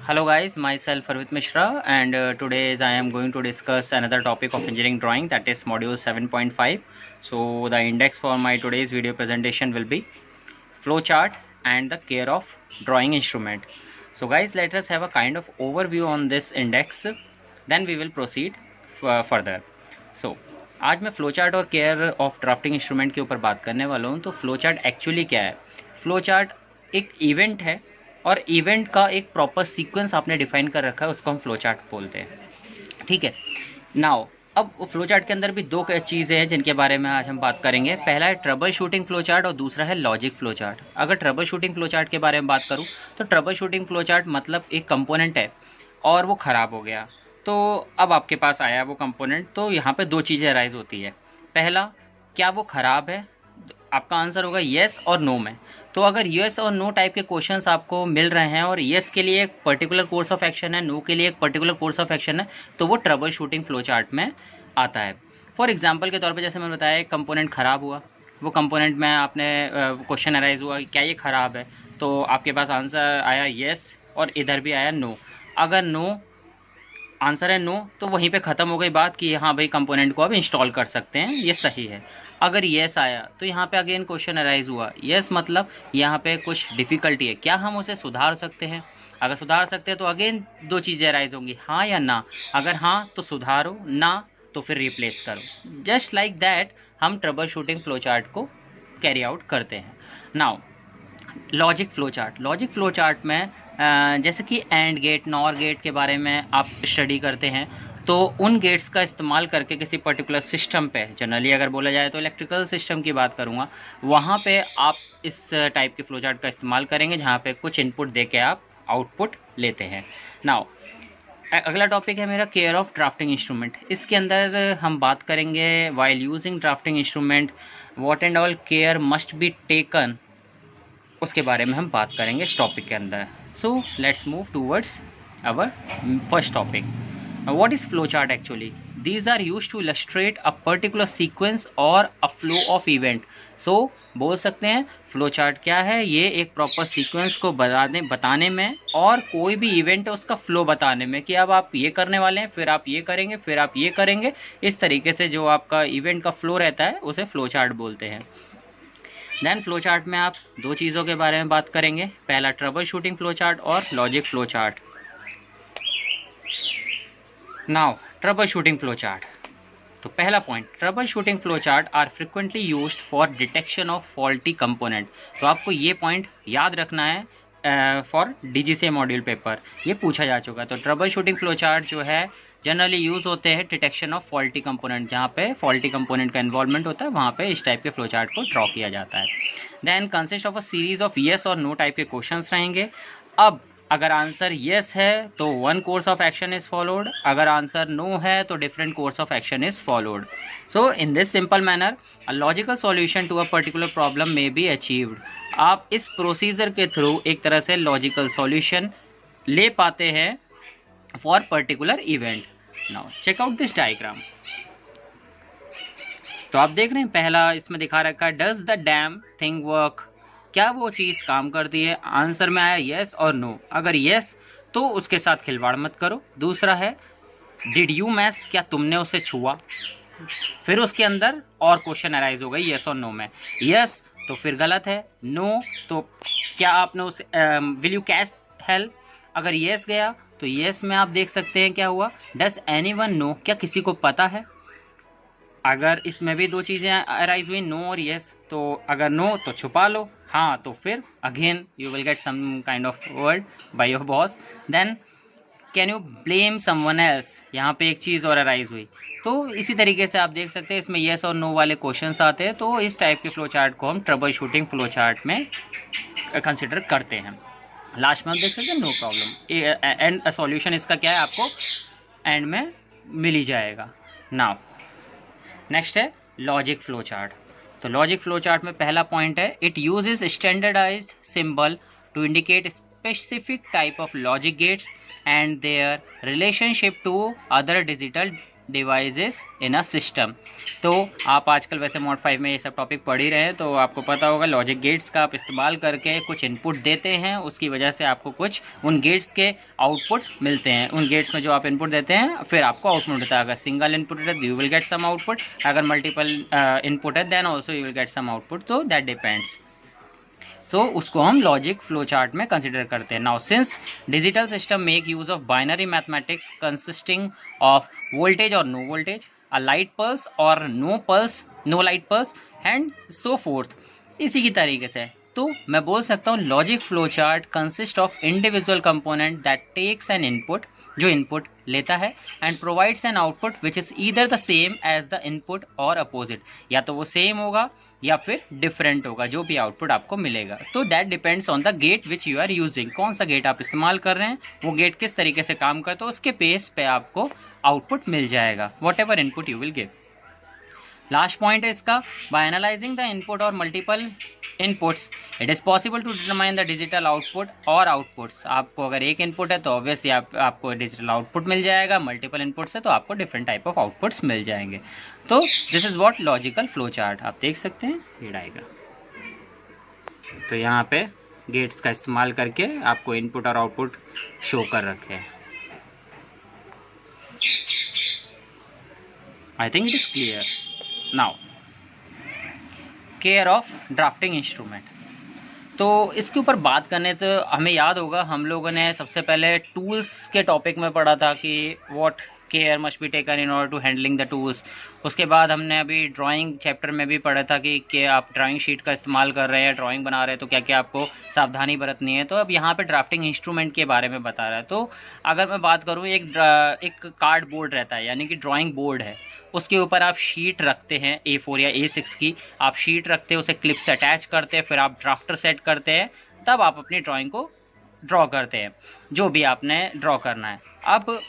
Hello guys, myself Arvit Mishra and today I am going to discuss another topic of engineering drawing, that is module 7.5. So the index for my today's video presentation will be flowchart and the care of drawing instrument. So guys, let us have a kind of overview on this index, then we will proceed further. So आज मैं flowchart और care of drafting instrument के ऊपर बात करने वाला हूँ। तो फ्लोचार्ट एक्चुअली क्या है? फ्लोचार्ट एक इवेंट है और इवेंट का एक प्रॉपर सीक्वेंस आपने डिफाइन कर रखा है, उसको हम फ्लोचार्ट बोलते हैं। ठीक है, नाउ अब फ्लोचार्ट के अंदर भी दो चीज़ें हैं जिनके बारे में आज हम बात करेंगे। पहला है ट्रबल शूटिंग फ्लोचार्ट और दूसरा है लॉजिक फ्लोचार्ट। अगर ट्रबल शूटिंग फ्लोचार्ट के बारे में बात करूँ तो ट्रबल शूटिंग फ्लोचार्ट मतलब एक कंपोनेंट है और वो ख़राब हो गया, तो अब आपके पास आया वो कंपोनेंट, तो यहाँ पे दो चीज़ें अराइज होती है। पहला, क्या वो ख़राब है? आपका आंसर होगा येस और नो में। तो अगर येस और नो टाइप के क्वेश्चंस आपको मिल रहे हैं और येस के लिए एक पर्टिकुलर कोर्स ऑफ एक्शन है, नो के लिए एक पर्टिकुलर कोर्स ऑफ एक्शन है, तो वो ट्रबल शूटिंग फ्लो चार्ट में आता है। फॉर एग्जांपल के तौर पे जैसे मैंने बताया, एक कंपोनेंट ख़राब हुआ, वो कंपोनेंट में आपने क्वेश्चन अराइज हुआ क्या ये ख़राब है, तो आपके पास आंसर आया येस और इधर भी आया नो। अगर नो आंसर है नो तो वहीं पे ख़त्म हो गई बात कि हाँ भाई कंपोनेंट को आप इंस्टॉल कर सकते हैं, ये सही है। अगर येस आया तो यहाँ पे अगेन क्वेश्चन अराइज हुआ, येस मतलब यहाँ पे कुछ डिफ़िकल्टी है, क्या हम उसे सुधार सकते हैं? अगर सुधार सकते हैं तो अगेन दो चीज़ें अराइज होंगी, हाँ या ना। अगर हाँ तो सुधारो, ना तो फिर रिप्लेस करो। जस्ट लाइक दैट हम ट्रबल शूटिंग फ्लो चार्ट को कैरी आउट करते हैं। Now logic flow chart. Logic flow chart में जैसे कि एंड गेट, नॉर गेट के बारे में आप स्टडी करते हैं, तो उन गेट्स का इस्तेमाल करके किसी पर्टिकुलर सिस्टम पे, जनरली अगर बोला जाए तो इलेक्ट्रिकल सिस्टम की बात करूँगा, वहाँ पे आप इस टाइप के फ्लो चार्ट का इस्तेमाल करेंगे जहाँ पे कुछ इनपुट दे के आप आउटपुट लेते हैं। नाउ अगला टॉपिक है मेरा केयर ऑफ ड्राफ्टिंग इंस्ट्रूमेंट। इसके अंदर हम बात करेंगे while using drafting instrument what and all care must be taken, उसके बारे में हम बात करेंगे इस टॉपिक के अंदर। So let's move towards our first topic. What is flow chart actually? These are use to illustrate a particular sequence और a flow of event. So बोल सकते हैं फ्लो चार्ट क्या है? ये एक प्रॉपर सीक्वेंस को बताने में और कोई भी इवेंट है उसका फ्लो बताने में, कि अब आप ये करने वाले हैं, फिर आप ये करेंगे, फिर आप ये करेंगे। इस तरीके से जो आपका इवेंट का फ्लो रहता है उसे फ्लो चार्ट बोलते हैं। देन फ्लो चार्ट में आप दो चीज़ों के बारे में बात करेंगे, पहला ट्रबल शूटिंग फ्लो चार्ट और logic flow chart. Now troubleshooting flow chart. तो पहला point, troubleshooting flow chart are frequently used for detection of faulty component. तो आपको ये पॉइंट याद रखना है फॉर डीजीसीए मॉड्यूल पेपर, ये पूछा जा चुका है। तो ट्रबल शूटिंग फ्लो चार्ट जो है जनरली यूज़ होते हैं डिटेक्शन ऑफ फॉल्टी कंपोनेंट, जहाँ पे फॉल्टी कंपोनेंट का इन्वॉल्वमेंट होता है वहाँ पे इस टाइप के फ्लो चार्ट को ड्रॉ किया जाता है। Then consist of a series of yes और नो टाइप के क्वेश्चंस रहेंगे। अब अगर आंसर येस है तो one course of action is followed, अगर आंसर नो है तो different course of action is followed. So in this simple manner a logical solution to a particular problem may be achieved. आप इस procedure के through एक तरह से logical solution ले पाते हैं for particular event. Now check out this diagram. तो आप देख रहे हैं पहला इसमें दिखा रखा है does the damn thing work, क्या वो चीज़ काम करती है? आंसर में आया येस और नो। अगर येस तो उसके साथ खिलवाड़ मत करो। दूसरा है डिड यू मैस, क्या तुमने उसे छुआ? फिर उसके अंदर और क्वेश्चन अराइज हो गई येस और नो में। येस तो फिर गलत है, नो तो क्या आपने उसे विल यू कैच हेल्प? अगर येस गया तो येस में आप देख सकते हैं क्या हुआ, डज एनीवन नो, क्या किसी को पता है? अगर इसमें भी दो चीज़ें अराइज हुई, नो और येस, तो अगर नो तो छुपा लो, हाँ तो फिर again you will get some kind of word by your boss. Then can you blame someone else, यहाँ पे एक चीज़ और अराइज हुई। तो इसी तरीके से आप देख सकते हैं इसमें येस और नो वाले क्वेश्चंस आते हैं। तो इस टाइप के फ्लो चार्ट को हम ट्रबल शूटिंग फ्लो चार्ट में कंसिडर करते हैं। लास्ट में आप देख सकते हैं नो प्रॉब्लम, एंड सॉल्यूशन इसका क्या है आपको एंड में मिल ही जाएगा। नाउ नेक्स्ट है लॉजिक फ्लो चार्ट। तो लॉजिक फ्लो चार्ट में पहला पॉइंट है it uses standardized symbol to indicate specific type of logic gates and their relationship to other digital devices in a system. तो आप आजकल वैसे मोड 5 में ये सब टॉपिक पढ़ ही रहे हैं, तो आपको पता होगा लॉजिक गेट्स का आप इस्तेमाल करके कुछ इनपुट देते हैं, उसकी वजह से आपको कुछ उन गेट्स के आउटपुट मिलते हैं। उन गेट्स में जो आप इनपुट देते हैं फिर आपको आउटपुट मिलता है। अगर सिंगल इनपुट है तो you will get some output, अगर मल्टीपल इनपुट है then also you will get some output, तो दैट डिपेंड्स। सो उसको हम लॉजिक फ्लो चार्ट में कंसिडर करते हैं। Now since digital system make use of binary mathematics consisting of voltage और no voltage, a light pulse और no light pulse and so forth, इसी की तरीके से तो मैं बोल सकता हूँ logic flow chart consist of individual component that takes an input, जो इनपुट लेता है, and provides an output which is either the same as the input और अपोजिट, या तो वो सेम होगा या फिर डिफरेंट होगा जो भी आउटपुट आपको मिलेगा। तो that depends on the gate which you are using, कौन सा गेट आप इस्तेमाल कर रहे हैं, वो गेट किस तरीके से काम करता है, उसके बेस पे आपको आउटपुट मिल जाएगा whatever input you will give. Last point है इसका, बाय एनालाइजिंग द इनपुट और multiple inputs it is possible to determine the digital output और आउटपुट्स। आपको अगर एक इनपुट है तो ऑब्वियसली आपको डिजिटल आउटपुट मिल जाएगा, मल्टीपल इनपुट्स है तो आपको डिफरेंट टाइप ऑफ आउटपुट्स मिल जाएंगे। तो this is what logical flow chart, आप देख सकते हैं ये डायग्राम। तो यहाँ पे गेट्स का इस्तेमाल करके आपको इनपुट और आउटपुट शो कर रखे हैं। I think it is clear. Now care of drafting instrument, तो इसके ऊपर बात करने से हमें याद होगा हम लोगों ने सबसे पहले टूल्स के टॉपिक में पढ़ा था कि what care must be taken in order to handling the tools. उसके बाद हमने अभी ड्राइंग चैप्टर में भी पढ़ा था कि आप ड्राइंग शीट का इस्तेमाल कर रहे हैं, ड्राइंग बना रहे हैं, तो क्या क्या आपको सावधानी बरतनी है। तो अब यहाँ पे ड्राफ्टिंग इंस्ट्रूमेंट के बारे में बता रहा है। तो अगर मैं बात करूँ, एक कार्ड बोर्ड रहता है यानी कि ड्राइंग बोर्ड है, उसके ऊपर आप शीट रखते हैं A4 या A6 की, आप शीट रखते हैं, उसे क्लिप से अटैच करते हैं, फिर आप ड्राफ्टर सेट करते हैं, तब आप अपनी ड्राइंग को ड्रॉ करते हैं जो भी आपने ड्रॉ करना है। अब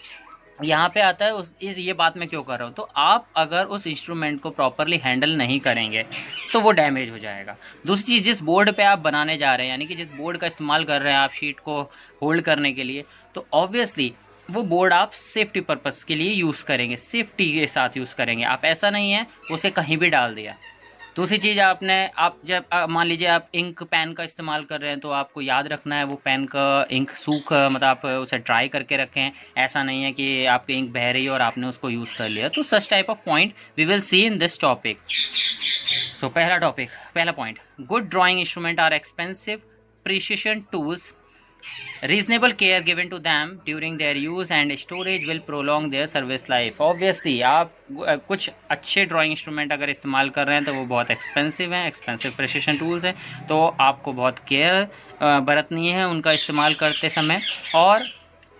यहाँ पे आता है ये बात मैं क्यों कर रहा हूँ, तो आप अगर उस इंस्ट्रूमेंट को प्रॉपरली हैंडल नहीं करेंगे तो वो डैमेज हो जाएगा। दूसरी चीज़, जिस बोर्ड पे आप बनाने जा रहे हैं यानी कि जिस बोर्ड का इस्तेमाल कर रहे हैं आप शीट को होल्ड करने के लिए, तो ऑब्वियसली वो बोर्ड आप सेफ्टी पर्पस के लिए यूज़ करेंगे, सेफ्टी के साथ यूज़ करेंगे। आप ऐसा नहीं है उसे कहीं भी डाल दिया। दूसरी चीज़, आप जब मान लीजिए आप इंक पेन का इस्तेमाल कर रहे हैं तो आपको याद रखना है वो पेन का इंक मतलब आप उसे ड्राई करके रखें। ऐसा नहीं है कि आपकी इंक बह रही है और आपने उसको यूज़ कर लिया। तो such type of point we will see in this topic. So पहला point, good drawing instrument are expensive precision tools, reasonable care given to them during their use and storage will prolong their service life। obviously आप कुछ अच्छे drawing instrument अगर इस्तेमाल कर रहे हैं तो वो बहुत एक्सपेंसिव हैं, एक्सपेंसिव प्रिसिशन टूल्स हैं, तो आपको बहुत केयर बरतनी है उनका इस्तेमाल करते समय। और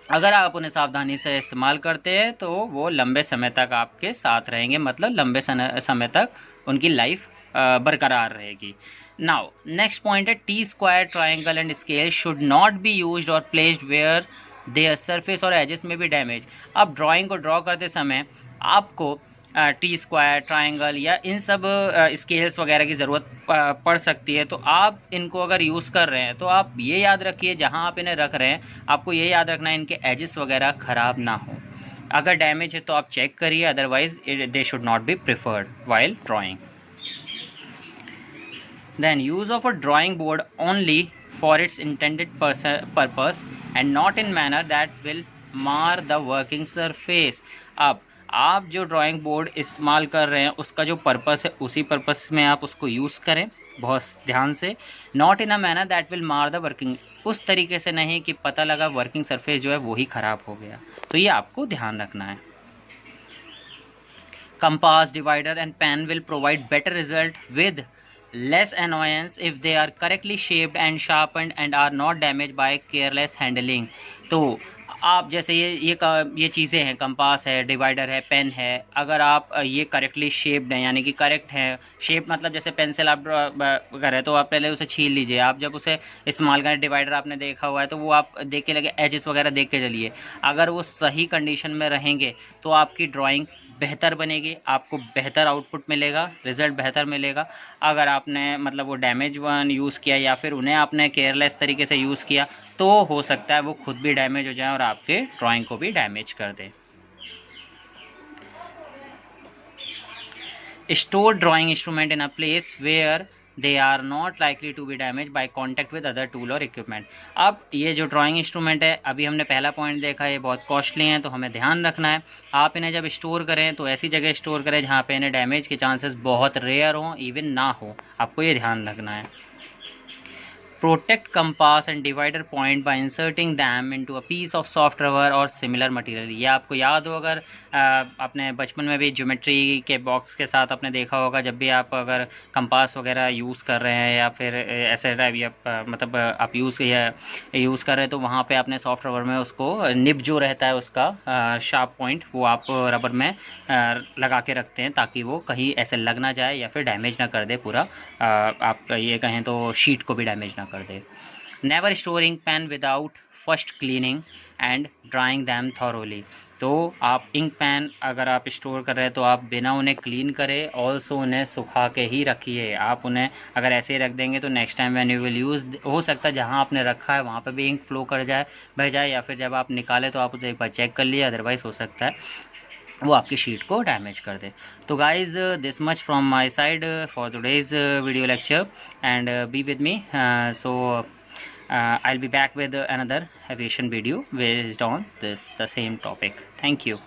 अगर आप उन्हें सावधानी से इस्तेमाल करते हैं तो वो लंबे समय तक आपके साथ रहेंगे, मतलब लंबे समय तक उनकी लाइफ बरकरार रहेगी। Now, next point है, T-square, triangle and scale should not be used or placed where their surface और edges में भी डैमेज। अब ड्राइंग को ड्रॉ करते समय आपको टी स्क्वायर, ट्राइंगल या इन सब स्केल्स वगैरह की ज़रूरत पड़ सकती है। तो आप इनको अगर यूज़ कर रहे हैं तो आप ये याद रखिए, जहाँ आप इन्हें रख रहे हैं आपको ये याद रखना है इनके एजेस वगैरह ख़राब ना हो। अगर डैमेज है तो आप चेक करिए, otherwise they should not be preferred while drawing. Then use of a drawing board only for its intended purpose and not in manner that will mar the working surface। अब आप जो drawing board इस्तेमाल कर रहे हैं उसका जो purpose है उसी पर्पस में आप उसको यूज़ करें बहुत ध्यान से। Not in a manner that will मार द वर्किंग, उस तरीके से नहीं कि पता लगा वर्किंग सरफेस जो है वो ही ख़राब हो गया, तो ये आपको ध्यान रखना है। Compass, divider and pen will provide better result with less annoyance if they are correctly shaped and sharpened and are not damaged by careless handling। तो आप जैसे ये चीज़ें हैं, कंपास है, डिवाइडर है, पेन है, अगर आप ये करेक्टली शेप्ड हैं यानी कि करेक्ट है, शेप मतलब जैसे पेंसिल आप ड्रॉ करें तो आप पहले उसे छील लीजिए। आप जब उसे इस्तेमाल करें, डिवाइडर आपने देखा हुआ है तो वो आप देख के लगे, एजेस वगैरह देख के चलिए। अगर वो सही कंडीशन में रहेंगे तो आपकी ड्राइंग बेहतर बनेगी, आपको बेहतर आउटपुट मिलेगा, रिज़ल्ट बेहतर मिलेगा। अगर आपने मतलब वो डैमेज वन यूज़ किया या फिर उन्हें आपने केयरलेस तरीके से यूज़ किया तो हो सकता है वो खुद भी डैमेज हो जाए और आपके ड्राइंग को भी डैमेज कर दे। store drawing instrument in a place where they are not likely to be damaged by contact with other tool or equipment. अब ये जो ड्राइंग इंस्ट्रूमेंट है, अभी हमने पहला पॉइंट देखा, ये बहुत कॉस्टली हैं, तो हमें ध्यान रखना है आप इन्हें जब स्टोर करें तो ऐसी जगह स्टोर करें जहाँ पे इन्हें डैमेज के चांसेस बहुत रेयर हों, इवन ना हो, आपको ये ध्यान रखना है. Protect compass and divider point by inserting them into a piece of soft rubber or similar material. ये आपको याद हो, अगर अपने बचपन में भी ज्योमेट्री के बॉक्स के साथ आपने देखा होगा, जब भी आप अगर कंपास वगैरह यूज़ कर रहे हैं या फिर ऐसे टाइप या मतलब आप यूज़ कर रहे हैं, तो वहाँ पे आपने सॉफ्ट रबर में उसको निब जो रहता है उसका शार्प पॉइंट, वो आप रबर में लगा के रखते हैं ताकि वो कहीं ऐसे लग ना जाए या फिर डैमेज ना कर दे पूरा, आप ये कहें तो शीट को भी डैमेज ना कर दे. Never storing pen without first cleaning and drying them thoroughly. तो आप इंक पेन अगर आप स्टोर कर रहे हैं तो आप बिना उन्हें क्लीन करे ऑल्सो उन्हें सुखा के ही रखिए. आप उन्हें अगर ऐसे ही रख देंगे तो next time when you will use, हो सकता है जहां आपने रखा है वहां पर भी इंक फ्लो कर जाए, बह जाए, या फिर जब आप निकालें तो आप उसे एक बार चेक कर लिए, अदरवाइज़ हो सकता है वो आपकी शीट को डैमेज कर दे. तो guys this much from my side for today's video lecture, and be with me. So I'll be back with another aviation video based on the same topic. Thank you.